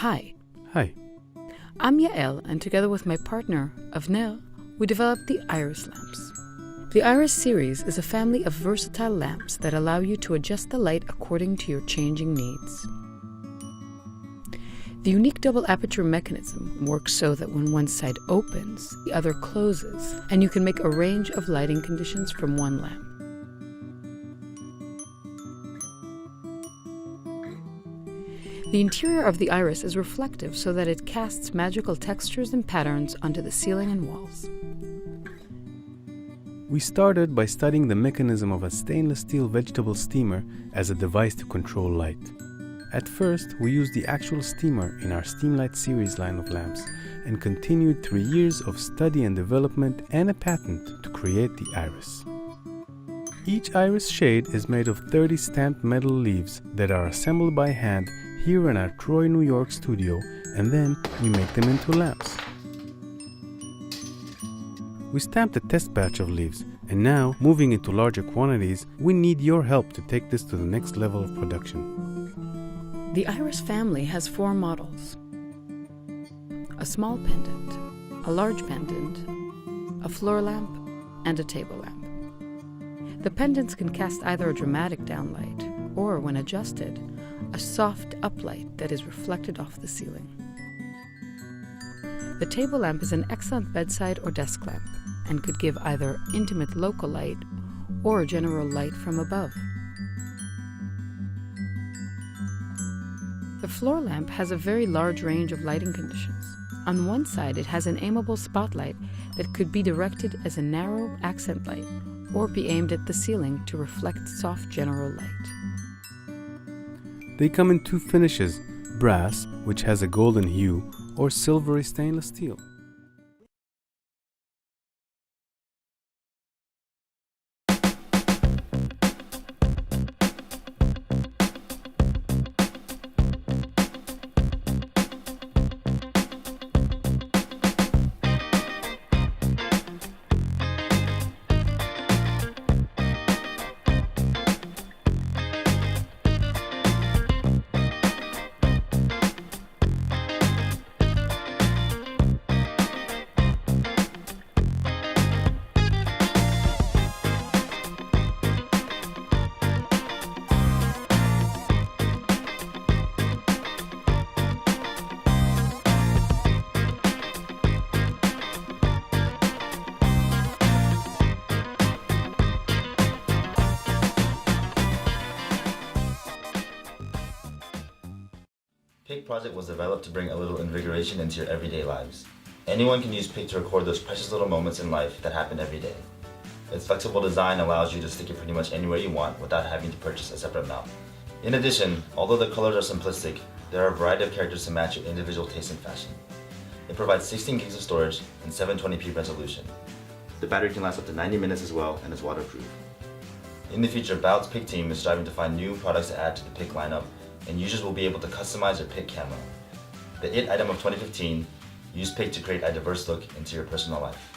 Hi. Hi. I'm Yael, and together with my partner, Avner, we developed the Iris lamps. The Iris series is a family of versatile lamps that allow you to adjust the light according to your changing needs. The unique double aperture mechanism works so that when one side opens, the other closes, and you can make a range of lighting conditions from one lamp. The interior of the Iris is reflective so that it casts magical textures and patterns onto the ceiling and walls. We started by studying the mechanism of a stainless steel vegetable steamer as a device to control light. At first, we used the actual steamer in our Steamlight series line of lamps and continued 3 years of study and development and a patent to create the Iris. Each Iris shade is made of 30 stamped metal leaves that are assembled by hand here in our Troy, New York studio, and then we make them into lamps. We stamped a test batch of leaves, and now, moving into larger quantities, we need your help to take this to the next level of production. The Iris family has 4 models: a small pendant, a large pendant, a floor lamp, and a table lamp. The pendants can cast either a dramatic downlight or, when adjusted, a soft uplight that is reflected off the ceiling. The table lamp is an excellent bedside or desk lamp and could give either intimate local light or general light from above. The floor lamp has a very large range of lighting conditions. On one side, it has an aimable spotlight that could be directed as a narrow accent light or be aimed at the ceiling to reflect soft general light. They come in 2 finishes: brass, which has a golden hue, or silvery stainless steel. PIC project was developed to bring a little invigoration into your everyday lives. Anyone can use PIC to record those precious little moments in life that happen every day. Its flexible design allows you to stick it pretty much anywhere you want without having to purchase a separate mount. In addition, although the colors are simplistic, there are a variety of characters to match your individual taste and fashion. It provides 16 gigs of storage and 720p resolution. The battery can last up to 90 minutes as well and is waterproof. In the future, Bout's PIC team is striving to find new products to add to the PIC lineup, and users will be able to customize their PIC camera. The IT item of 2015, use PIC to create a diverse look into your personal life.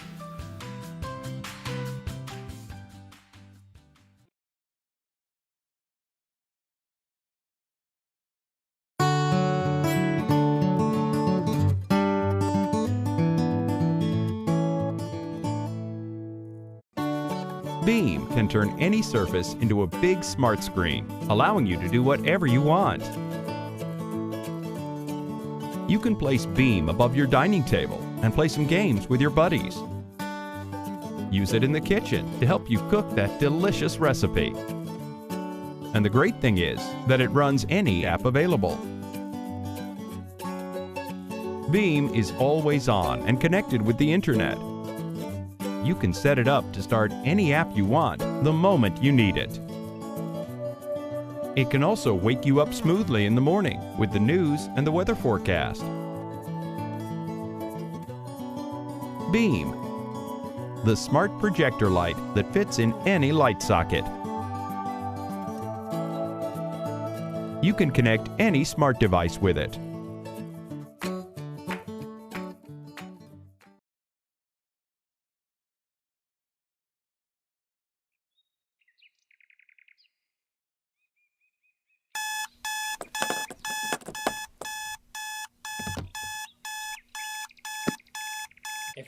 Beam can turn any surface into a big smart screen, allowing you to do whatever you want. You can place Beam above your dining table and play some games with your buddies. Use it in the kitchen to help you cook that delicious recipe. And the great thing is that it runs any app available. Beam is always on and connected with the internet. You can set it up to start any app you want the moment you need it. It can also wake you up smoothly in the morning with the news and the weather forecast. Beam, the smart projector light that fits in any light socket. You can connect any smart device with it.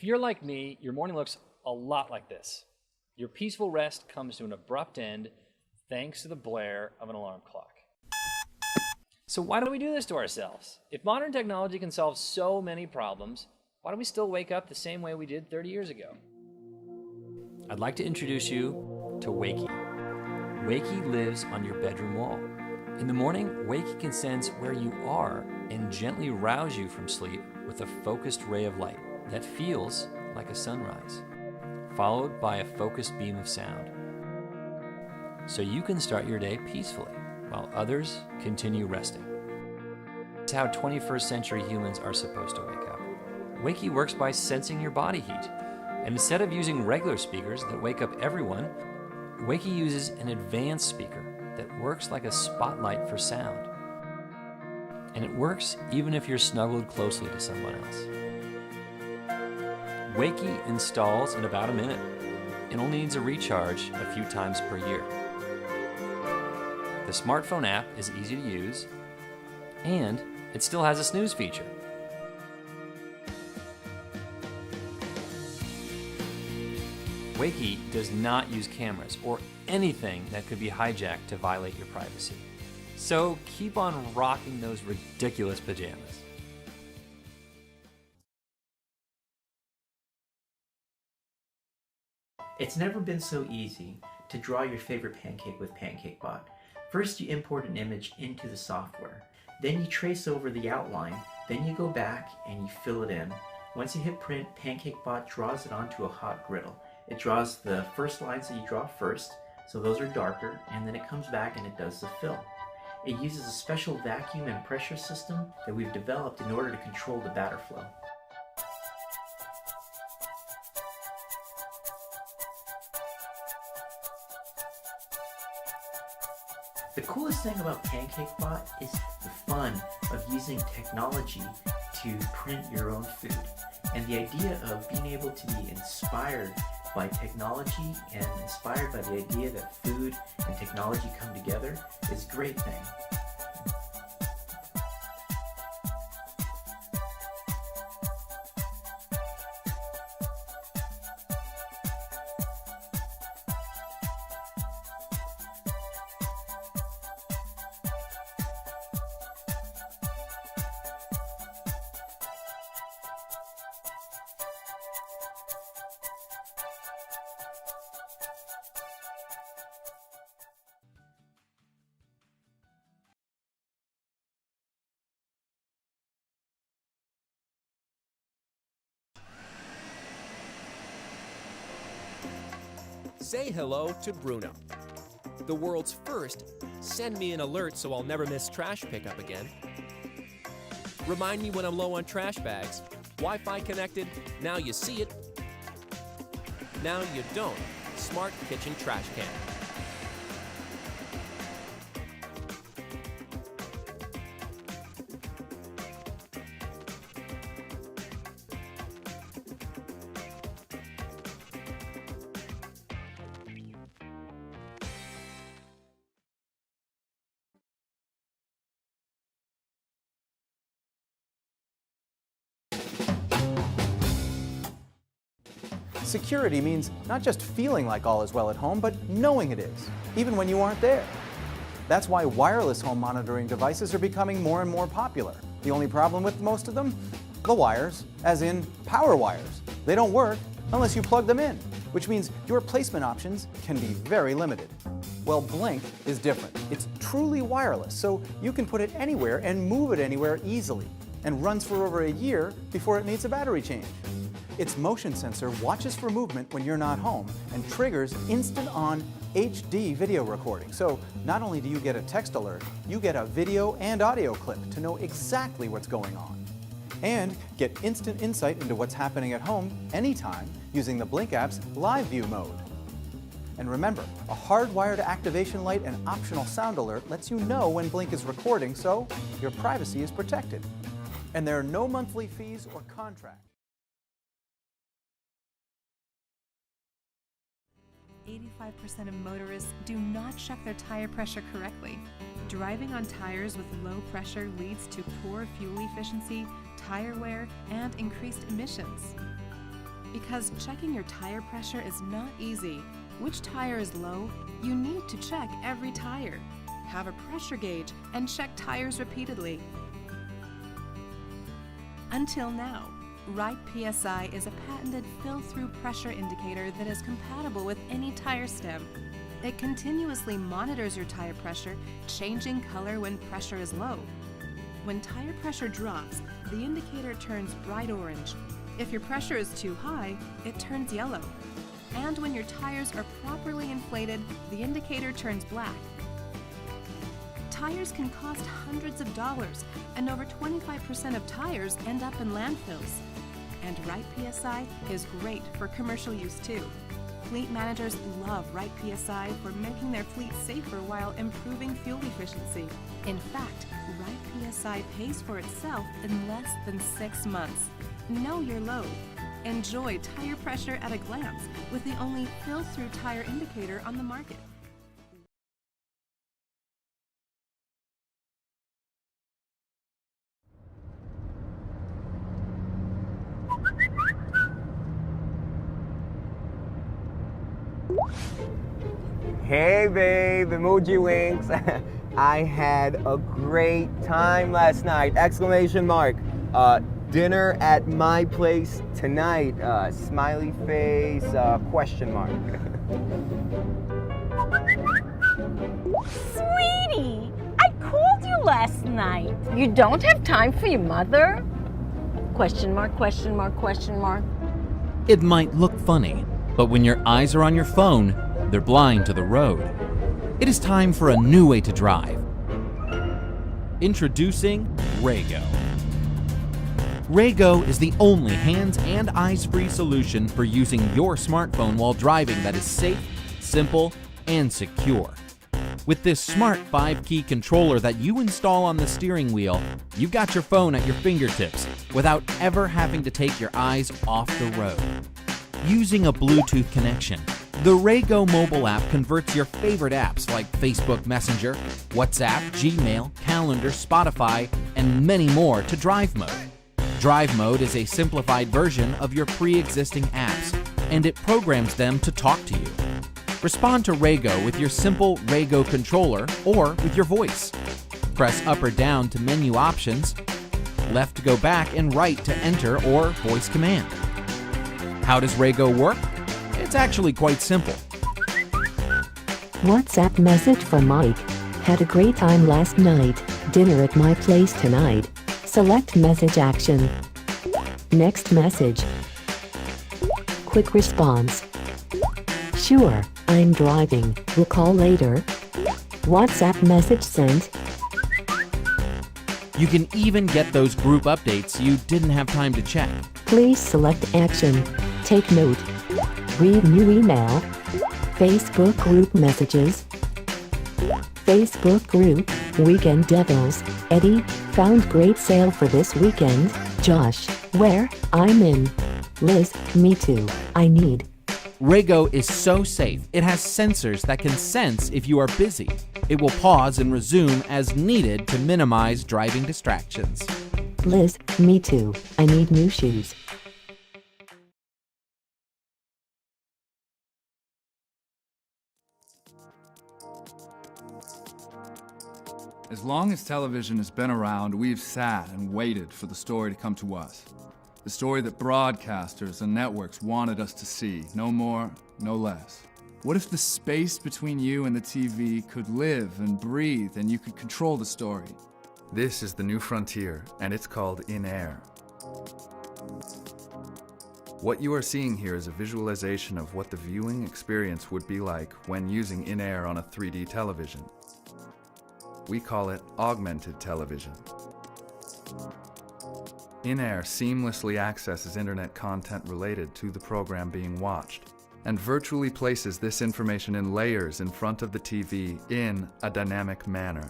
you're like me, your morning looks a lot like this. Your peaceful rest comes to an abrupt end thanks to the blare of an alarm clock. So why do we do this to ourselves? If modern technology can solve so many problems, why do we still wake up the same way we did 30 years ago? I'd like to introduce you to Wakey. Wakey lives on your bedroom wall. In the morning, Wakey can sense where you are and gently rouse you from sleep with a focused ray of light that feels like a sunrise, followed by a focused beam of sound. So you can start your day peacefully while others continue resting. It's how 21st century humans are supposed to wake up. Wakey works by sensing your body heat. And instead of using regular speakers that wake up everyone, Wakey uses an advanced speaker that works like a spotlight for sound. And it works even if you're snuggled closely to someone else. Wakey installs in about a minute and only needs a recharge a few times per year. The smartphone app is easy to use, and it still has a snooze feature. Wakey does not use cameras or anything that could be hijacked to violate your privacy. So keep on rocking those ridiculous pajamas. It's never been so easy to draw your favorite pancake with PancakeBot. First you import an image into the software, then you trace over the outline, then you go back and you fill it in. Once you hit print, PancakeBot draws it onto a hot griddle. It draws the first lines that you draw first, so those are darker, and then it comes back and it does the fill. It uses a special vacuum and pressure system that we've developed in order to control the batter flow. The coolest thing about PancakeBot is the fun of using technology to print your own food. And the idea of being able to be inspired by technology and inspired by the idea that food and technology come together is a great thing. Say hello to Bruno, the world's first send me an alert so I'll never miss trash pickup again. Remind me when I'm low on trash bags. Wi-Fi connected, now you see it. Now you don't. Smart kitchen trash can. Security means not just feeling like all is well at home, but knowing it is, even when you aren't there. That's why wireless home monitoring devices are becoming more and more popular. The only problem with most of them? The wires, as in power wires. They don't work unless you plug them in, which means your placement options can be very limited. Well, Blink is different. It's truly wireless, so you can put it anywhere and move it anywhere easily, and runs for over a year before it needs a battery change. Its motion sensor watches for movement when you're not home and triggers instant-on HD video recording. So not only do you get a text alert, you get a video and audio clip to know exactly what's going on. And get instant insight into what's happening at home anytime using the Blink app's Live View mode. And remember, a hardwired activation light and optional sound alert lets you know when Blink is recording, so your privacy is protected. And there are no monthly fees or contracts. 85% of motorists do not check their tire pressure correctly. Driving on tires with low pressure leads to poor fuel efficiency, tire wear, and increased emissions. Because checking your tire pressure is not easy. Which tire is low? You need to check every tire. Have a pressure gauge and check tires repeatedly. Until now, Right PSI is a patented fill-through pressure indicator that is compatible with any tire stem. It continuously monitors your tire pressure, changing color when pressure is low. When tire pressure drops, the indicator turns bright orange. If your pressure is too high, it turns yellow. And when your tires are properly inflated, the indicator turns black. Tires can cost hundreds of dollars, and over 25% of tires end up in landfills. And Right PSI is great for commercial use too. Fleet managers love Right PSI for making their fleet safer while improving fuel efficiency. In fact, Right PSI pays for itself in less than 6 months. Know your load. Enjoy tire pressure at a glance with the only fill-through tire indicator on the market. Hey babe, emoji winks. I had a great time last night, exclamation mark. Dinner at my place tonight, smiley face, question mark. Sweetie, I called you last night. You don't have time for your mother? Question mark, question mark, question mark. It might look funny, but when your eyes are on your phone, they're blind to the road. It is time for a new way to drive. Introducing Raygo. Raygo is the only hands and eyes-free solution for using your smartphone while driving that is safe, simple, and secure. With this smart 5-key controller that you install on the steering wheel, you've got your phone at your fingertips without ever having to take your eyes off the road. Using a Bluetooth connection, the Raygo mobile app converts your favorite apps like Facebook Messenger, WhatsApp, Gmail, Calendar, Spotify, and many more to Drive Mode. Drive Mode is a simplified version of your pre-existing apps, and it programs them to talk to you. Respond to Raygo with your simple Raygo controller or with your voice. Press up or down to menu options, left to go back, and right to enter or voice command. How does Raygo work? It's actually quite simple. WhatsApp message from Mike. Had a great time last night. Dinner at my place tonight. Select message action. Next message. Quick response. Sure, I'm driving. We'll call later. WhatsApp message sent. You can even get those group updates you didn't have time to check. Please select action. Take note. Read new email. Facebook group messages. Facebook group, Weekend Devils. Eddie, found great sale for this weekend. Josh, where? I'm in. Liz, me too. I need. Raygo is so safe, it has sensors that can sense if you are busy. It will pause and resume as needed to minimize driving distractions. Liz, me too. I need new shoes. As long as television has been around, we've sat and waited for the story to come to us. The story that broadcasters and networks wanted us to see, no more, no less. What if the space between you and the TV could live and breathe and you could control the story? This is the new frontier, and it's called in-air. What you are seeing here is a visualization of what the viewing experience would be like when using in-air on a 3D television. We call it augmented television. In-air seamlessly accesses internet content related to the program being watched and virtually places this information in layers in front of the TV in a dynamic manner.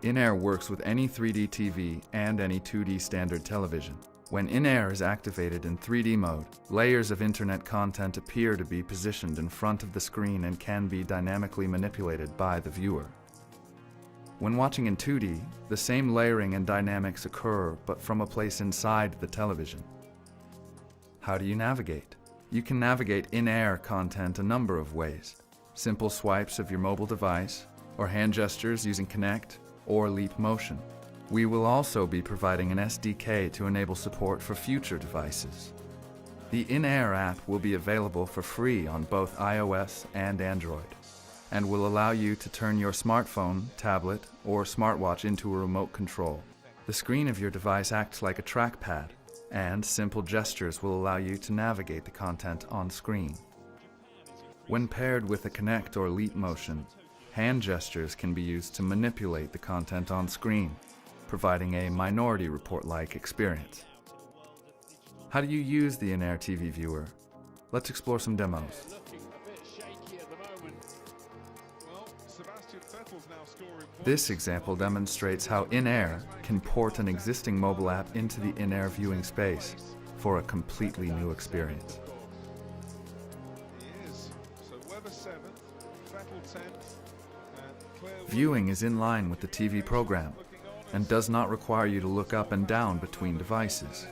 In-air works with any 3D TV and any 2D standard television. When in-air is activated in 3D mode, layers of internet content appear to be positioned in front of the screen and can be dynamically manipulated by the viewer. When watching in 2D, the same layering and dynamics occur, but from a place inside the television. How do you navigate? You can navigate in-air content a number of ways. Simple swipes of your mobile device, or hand gestures using Connect or Leap Motion. We will also be providing an SDK to enable support for future devices. The in-air app will be available for free on both iOS and Android, and will allow you to turn your smartphone, tablet, or smartwatch into a remote control. The screen of your device acts like a trackpad, and simple gestures will allow you to navigate the content on screen. When paired with a Connect or Leap Motion, hand gestures can be used to manipulate the content on screen, providing a Minority Report-like experience. How do you use the in-air TV viewer? Let's explore some demos. This example demonstrates how in-air can port an existing mobile app into the in-air viewing space for a completely new experience. Viewing is in line with the TV program and does not require you to look up and down between devices.